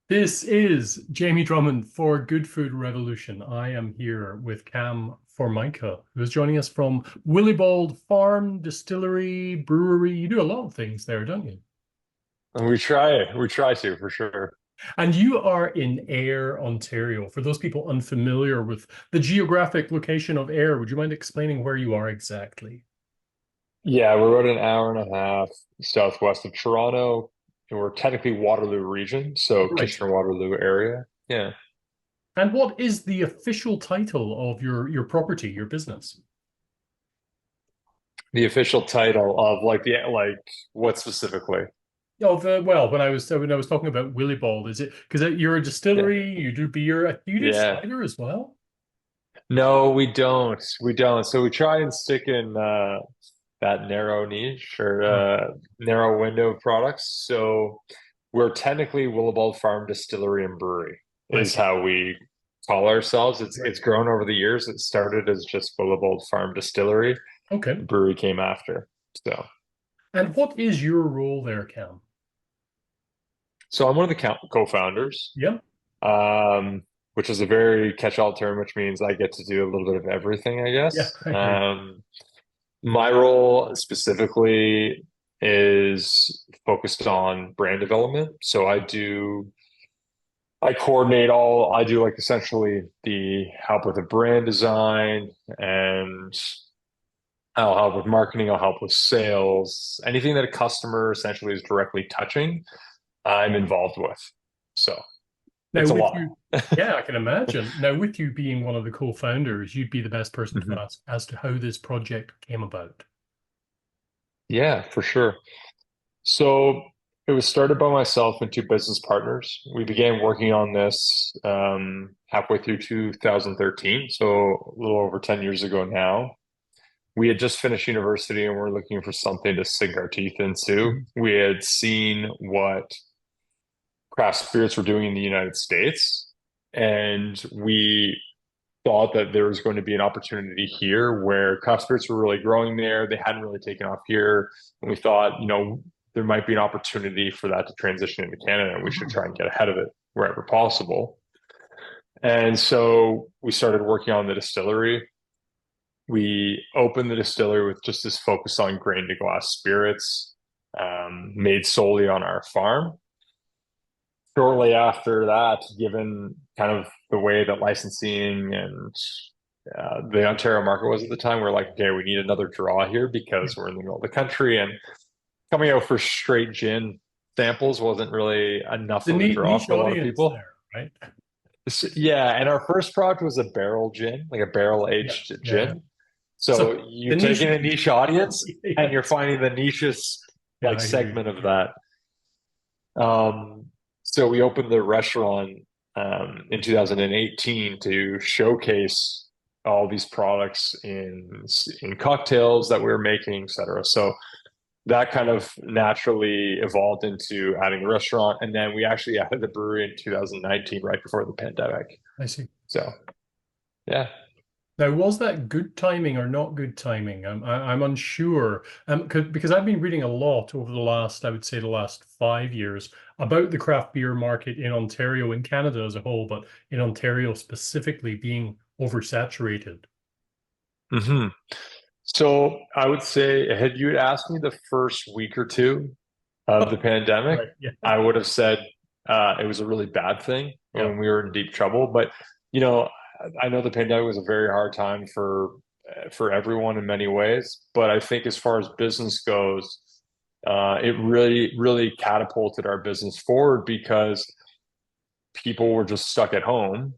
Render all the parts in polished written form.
This is Jamie Drummond for Good Food Revolution. I am here with Cam Formica, who is joining us from Willibald Farm, Distillery, Brewery. You do a lot of things there, don't you? And we try to for sure. And you are in Ayr, Ontario. For those people unfamiliar with the geographic location of Ayr, would you mind explaining where you are exactly? Yeah, we're about an hour and a half southwest of Toronto, and we're technically Waterloo region, so Right. Kitchener-Waterloo area. Yeah. And what is the official title of your property, your business? The official title of like what specifically? Oh, well, when I was talking about Willibald, is it because you're a Yeah. distillery, you do beer, you do Yeah. cider as well? No, we don't. We don't. So we try and stick in that narrow niche or Right. narrow window of products. So we're technically Willibald Farm Distillery and Brewery I is see. how we call ourselves. It's Right. it's grown over the years. It started as just Willibald Farm Distillery. The Okay. brewery came after. So And what is your role there, Cam? so I'm one of the co-founders, Yeah. um, which is a very catch-all term, which means I get to do a little bit of everything, I Yeah, guess. I agree. My role specifically is focused on brand development. So I coordinate I do like essentially the help with the brand design, and I'll help with marketing, I'll help with sales, anything that a customer essentially is directly touching, I'm involved with. So Now, it's a with lot. you, yeah, I can imagine. Now, with you being one of the co-founders, you'd be the best person to Mhm. ask as to how this project came about. Yeah, for sure. So it was started by myself and two business partners. We began working on this halfway through 2013, so a little over 10 years ago now. We had just finished university and we're looking for something to sink our teeth into. Mhm. We had seen what craft spirits were doing in the United States, and we thought that there was going to be an opportunity here where craft spirits were really growing there. They hadn't really taken off here. And we thought, there might be an opportunity for that to transition into Canada, and we should Mhm. try and get ahead of it wherever possible. And so we started working on the distillery. We opened the distillery with just this focus on grain to glass spirits, made solely on our farm. Shortly after that, given kind of the way that licensing and the Ontario market was at the time, we're like, okay, we need another draw here Yeah. because we're in the middle of the country, and coming out for straight gin samples wasn't really enough The of a draw niche for a lot of audience people. there, right? Yeah, and our first product was a barrel gin, like a barrel Yeah, aged yeah, yeah. gin. So So the you're niche, taking a niche audience and you're yes. finding the nichest Yeah, like I hear you. segment of that. So we opened the restaurant in 2018 to showcase all these products in cocktails that we were making, et cetera. So that kind of naturally evolved into adding a restaurant, and then we actually added the brewery in 2019, right before the pandemic. I see. So yeah. Now, was that good timing or not good timing? I'm unsure. Because I've been reading a lot over the last, I would say, the last 5 years about the craft beer market in Ontario, in Canada as a whole, but in Ontario specifically being oversaturated. hmm So I would say, had you asked me the first week or two of the pandemic, Right. Yeah. I would have said it was a really bad thing Yeah. when we were in deep trouble. But you know, I know the pandemic was a very hard time for everyone in many ways. But I think as far as business goes, it really, really catapulted our business forward because people were just stuck at home.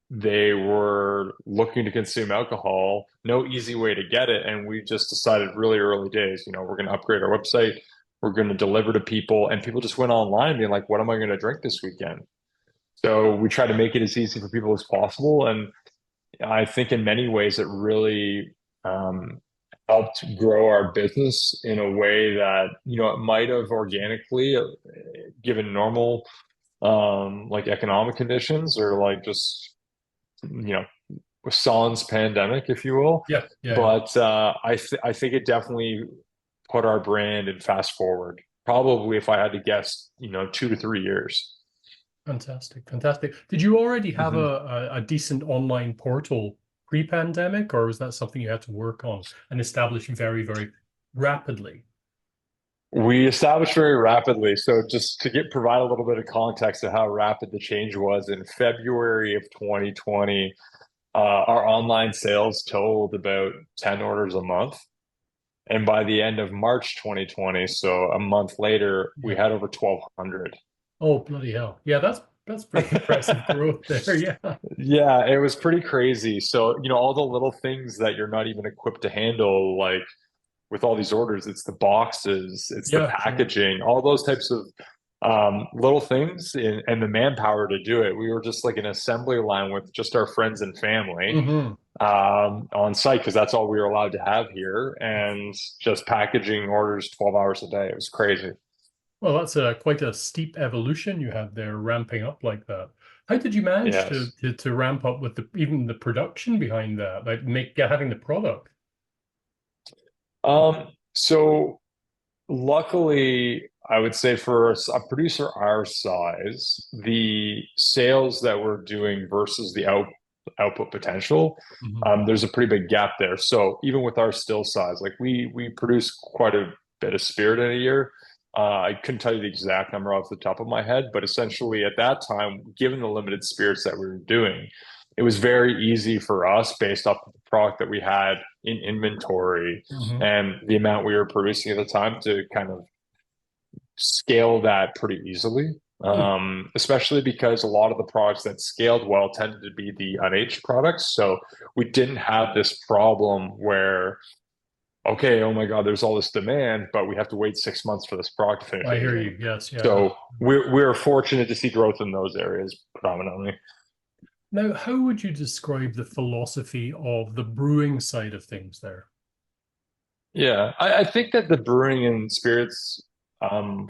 They were looking to consume alcohol, no easy way to get it. And we just decided really early days, we're going to upgrade our website. We're going to deliver to people. And people just went online being like, what am I going to drink this weekend? So we try to make it as easy for people as possible. And I think in many ways it really um, helped grow our business in a way that, it might have organically, given normal like economic conditions or like just sans pandemic, if you will. Yeah. Yeah. Yeah. But I think it definitely put our brand in fast forward. Probably, if I had to guess, 2 to 3 years. Fantastic, fantastic. Did you already have Mhm. a decent online portal pre-pandemic, or was that something you had to work on and establish very, very rapidly? We established very rapidly. So just to get provide a little bit of context of how rapid the change was in February of 2020, our online sales totaled about 10 orders a month. And by the end of March 2020, so a month later, we Yeah. had over 1,200. Oh, bloody hell. Yeah, that's pretty impressive growth there. Yeah. Yeah, it was pretty crazy. So, all the little things that you're not even equipped to handle, like with all these orders, it's the boxes, it's the Yeah, sure. packaging, all those types of little things and the manpower to do it. We were just like an assembly line with just our friends and family Hmm. on site because that's all we were allowed to have here, and just packaging orders 12 hours a day. It was crazy. Well, that's quite a steep evolution you had there, ramping up like that. How did you manage to Yes. to ramp up with the even the production behind that, like having the product? So luckily, I would say for a producer our size, the sales that we're doing versus the output potential, Hmm. there's a pretty big gap there. So even with our still size, like we produce quite a bit of spirit in a year. I couldn't tell you the exact number off the top of my head, but essentially at that time, given the limited spirits that we were doing, it was very easy for us based off of the product that we had in inventory Hmm. and the amount we were producing at the time to kind of scale that pretty easily. Especially because a lot of the products that scaled well tended to be the unaged products. So we didn't have this problem where, okay, oh my God, there's all this demand, but we have to wait 6 months for this product to finish I hear aging. you. Yes, yeah. So we're fortunate to see growth in those areas predominantly. Now, how would you describe the philosophy of the brewing side of things there? Yeah, I think that the brewing and spirits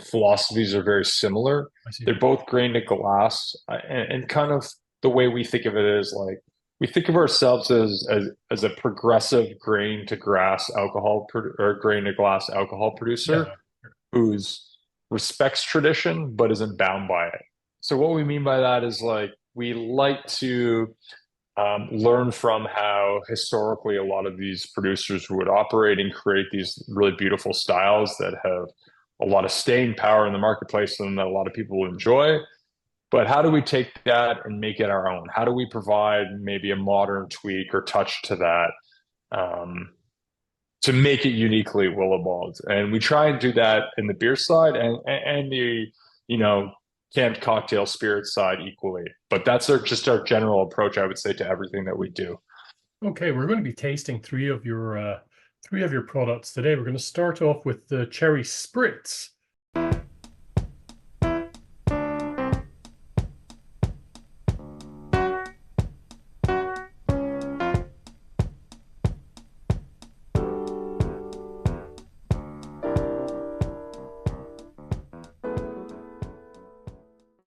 philosophies are very similar. I see. They're both grain to glass, and kind of the way we think of it is like we think of ourselves as a progressive grain to grass or grain to glass alcohol producer Yeah. who's respects tradition but isn't bound by it. So what we mean by that is like we like to learn from how historically a lot of these producers would operate and create these really beautiful styles that have a lot of staying power in the marketplace and that a lot of people will enjoy. But how do we take that and make it our own? How do we provide maybe a modern tweak or touch to that um, to make it uniquely Willibald? And we try and do that in the beer side and the you know canned cocktail spirit side equally. But that's just our general approach, I would say, to everything that we do. Okay, we're going to be tasting three of your products today. We're going to start off with the cherry spritz.